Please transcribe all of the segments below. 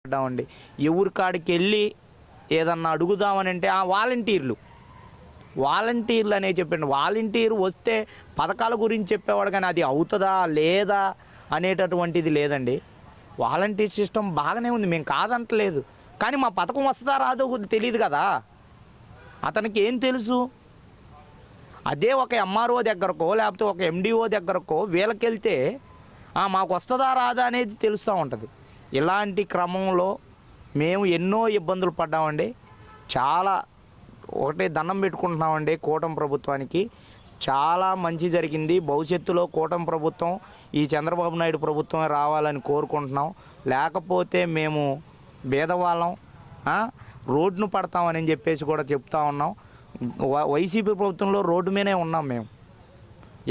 పడ్డామండి. ఎవరి కాడికి వెళ్ళి ఏదన్నా అడుగుదామని అంటే వాలంటీర్లు అనే చెప్పండి. వాలంటీర్ వస్తే పథకాల గురించి చెప్పేవాడు, కానీ అది అవుతుందా లేదా అనేటటువంటిది లేదండి. వాలంటీర్ సిస్టమ్ బాగానే ఉంది, మేము కాదంటలేదు. కానీ మా పథకం వస్తుందా రాదో తెలియదు కదా, అతనికి ఏం తెలుసు? అదే ఒక ఎంఆర్ఓ దగ్గరకో లేకపోతే ఒక ఎండిఓ దగ్గరకో వీళ్ళకెళ్తే మాకు వస్తుందా రాదా అనేది తెలుస్తూ ఉంటుంది. ఇలాంటి క్రమంలో మేము ఎన్నో ఇబ్బందులు పడ్డామండి. చాలా ఒకటే దండం పెట్టుకుంటున్నామండి కూటమి ప్రభుత్వానికి. చాలా మంచి జరిగింది. భవిష్యత్తులో కూటమి ప్రభుత్వం, ఈ చంద్రబాబు నాయుడు ప్రభుత్వం రావాలని కోరుకుంటున్నాం. లేకపోతే మేము పేదవాళ్ళం రోడ్డును పడతామని చెప్పేసి కూడా చెప్తా ఉన్నాం. వైసీపీ ప్రభుత్వంలో రోడ్డు మీదే ఉన్నాం. మేము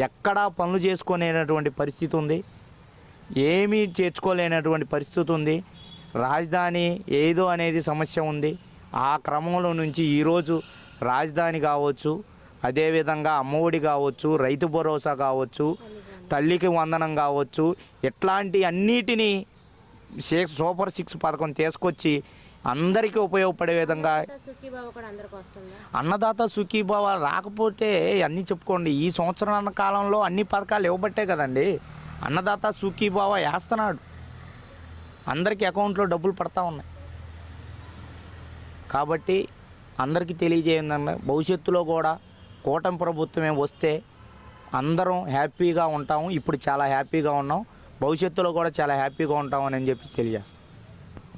ఎక్కడా పనులు చేసుకునేటువంటి పరిస్థితి ఉంది, ఏమీ చేర్చుకోలేనటువంటి పరిస్థితి ఉంది. రాజధాని ఏదో అనేది సమస్య ఉంది. ఆ క్రమంలో నుంచి ఈరోజు రాజధాని కావచ్చు, అదేవిధంగా అమ్మఒడి కావచ్చు, రైతు భరోసా కావచ్చు, తల్లికి వందనం కావచ్చు, ఇట్లాంటి అన్నిటినీ సూపర్ 6 పథకం తీసుకొచ్చి అందరికీ ఉపయోగపడే విధంగా. అన్నదాత సుఖీభావ రాకపోతే అన్నీ చెప్పుకోండి. ఈ సంవత్సరాల కాలంలో అన్ని పథకాలు ఇవ్వబట్టే కదండి అన్నదాత సుఖీభావ వేస్తున్నాడు. అందరికీ అకౌంట్లో డబ్బులు పడతా ఉన్నాయి. కాబట్టి అందరికీ తెలియజేయండి, భవిష్యత్తులో కూడా కూటమి ప్రభుత్వమే వస్తే అందరం హ్యాపీగా ఉంటాము. ఇప్పుడు చాలా హ్యాపీగా ఉన్నాం, భవిష్యత్తులో కూడా చాలా హ్యాపీగా ఉంటామని చెప్పి తెలియజేస్తాం.